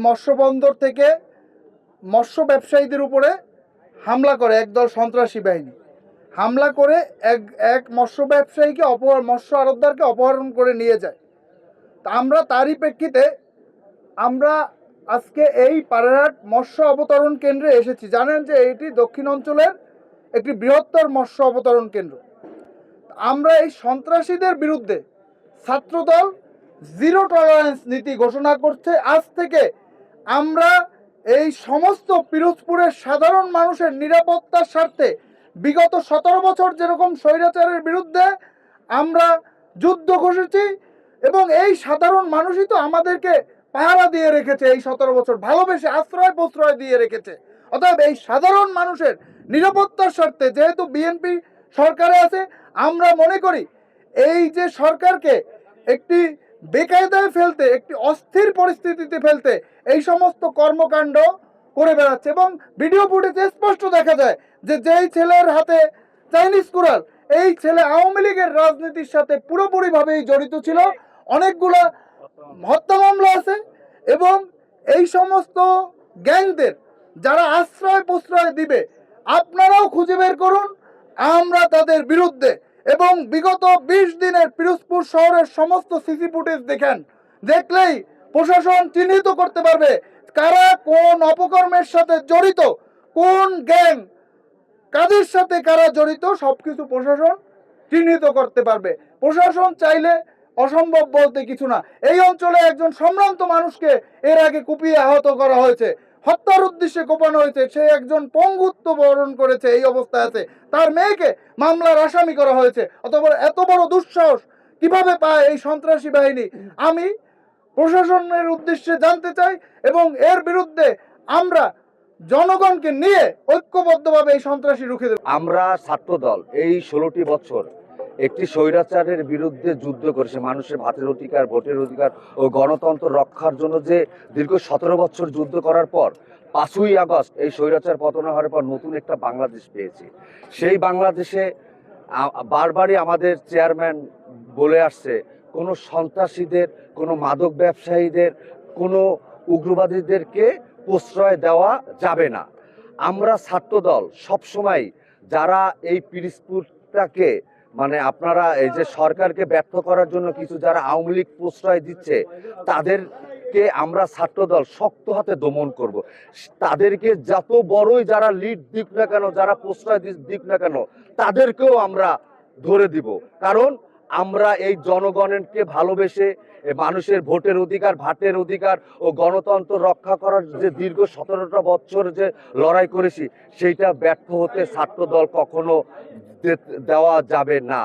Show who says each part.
Speaker 1: মৎস্য বন্দর থেকে মৎস্য ব্যবসায়ীদের উপরে হামলা করে একদল সন্ত্রাসী বাহিনী। হামলা করে এক মৎস্য ব্যবসায়ীকে মৎস্য আড়তদারকে অপহরণ করে নিয়ে যায়। তা আমরা তারই প্রেক্ষিতে আমরা আজকে এই পাড়ারহাট মৎস্য অবতরণ কেন্দ্রে এসেছি। জানেন যে এটি দক্ষিণ অঞ্চলের একটি বৃহত্তর মৎস্য অবতরণ কেন্দ্র। আমরা এই সন্ত্রাসীদের বিরুদ্ধে ছাত্রদল জিরো টলারেন্স নীতি ঘোষণা করছে। আজ থেকে আমরা এই সমস্ত পিরোজপুরের সাধারণ মানুষের নিরাপত্তার স্বার্থে বিগত 17 বছর যেরকম স্বৈরাচারের বিরুদ্ধে আমরা যুদ্ধ ঘোষেছি, এবং এই সাধারণ মানুষই তো আমাদেরকে পাহারা দিয়ে রেখেছে, এই 17 বছর ভালোবেসে আশ্রয় প্রশ্রয় দিয়ে রেখেছে। অতএব এই সাধারণ মানুষের নিরাপত্তার স্বার্থে যেহেতু বিএনপি সরকারে আছে, আমরা মনে করি এই যে সরকারকে একটি বেকায়দায় ফেলতে, একটি অস্থির পরিস্থিতিতে ফেলতে এই সমস্ত কর্মকাণ্ড করে বেড়াচ্ছে। এবং ভিডিও ফুটেজে স্পষ্ট দেখা যায় যে যেই ছেলের হাতে চাইনিজ কুড়াল, এই ছেলে আওয়ামী লীগের রাজনীতির সাথে পুরোপুরিভাবেই জড়িত ছিল। অনেকগুলো হত্যা মামলা আছে, এবং এই সমস্ত গ্যাংদের যারা আশ্রয় প্রশ্রয় দিবে আপনারাও খুঁজে বের করুন। আমরা তাদের বিরুদ্ধে, এবং বিগত 20 দিনের পিরোজপুর শহরের সমস্ত সিসি ফুটেজ দেখলেই প্রশাসন চিহ্নিত করতে পারবে কারা কোন অপকর্মের সাথে জড়িত, কোন গ্যাং কাদের সাথে কারা জড়িত, সবকিছু প্রশাসন চিহ্নিত করতে পারবে। প্রশাসন চাইলে অসম্ভব বলতে কিছু না। এই অঞ্চলে একজন সম্ভ্রান্ত মানুষকে এর আগে কুপিয়ে আহত করা হয়েছে, হত্যার উদ্দেশ্যে কোপানো হয়েছে, সে একজন পঙ্গুত্ব বরণ করেছে, এই অবস্থায় আছে। তার মেয়েকে মামলার আসামি করা হয়েছে। অথবা এত বড় দুঃসাহস কিভাবে পায় এই সন্ত্রাসী বাহিনী? আমি প্রশাসনের উদ্দেশ্যে জানতে চাই, এবং এর বিরুদ্ধে আমরা জনগণকে নিয়ে ঐক্যবদ্ধভাবে এই সন্ত্রাসী রুখে দেব।
Speaker 2: আমরা ছাত্রদল এই 16টি বছর একটি স্বৈরাচারের বিরুদ্ধে যুদ্ধ করেছে। মানুষের ভাতের অধিকার, ভোটের অধিকার ও গণতন্ত্র রক্ষার জন্য যে দীর্ঘ 17 বছর যুদ্ধ করার পর 5ই আগস্ট এই স্বৈরাচার পতন হওয়ার পর নতুন একটা বাংলাদেশ পেয়েছি। সেই বাংলাদেশে বারবারই আমাদের চেয়ারম্যান বলে আসছে কোনো সন্ত্রাসীদের, কোনো মাদক ব্যবসায়ীদের, কোনো উগ্রবাদীদেরকে প্রশ্রয় দেওয়া যাবে না। আমরা ছাত্রদল সবসময় যারা এই পিরোজপুরটাকে মানে আপনারা এই যে সরকারকে ব্যর্থ করার জন্য কিছু যারা আওয়ামী লীগ প্রশ্রয় দিচ্ছে তাদেরকে আমরা ছাত্রদল শক্ত হাতে দমন করব। তাদেরকে যত বড়ই যারা লিড দিক না কেন, যারা প্রশ্রয় দিক না কেন, তাদেরকেও আমরা ধরে দিব। কারণ আমরা এই জনগণকে ভালোবেসে মানুষের ভোটের অধিকার, ভাতের অধিকার ও গণতন্ত্র রক্ষা করার যে দীর্ঘ 17টা বছর যে লড়াই করেছি, সেইটা ব্যর্থ হতে ছাত্রদল কখনো দেওয়া যাবে না।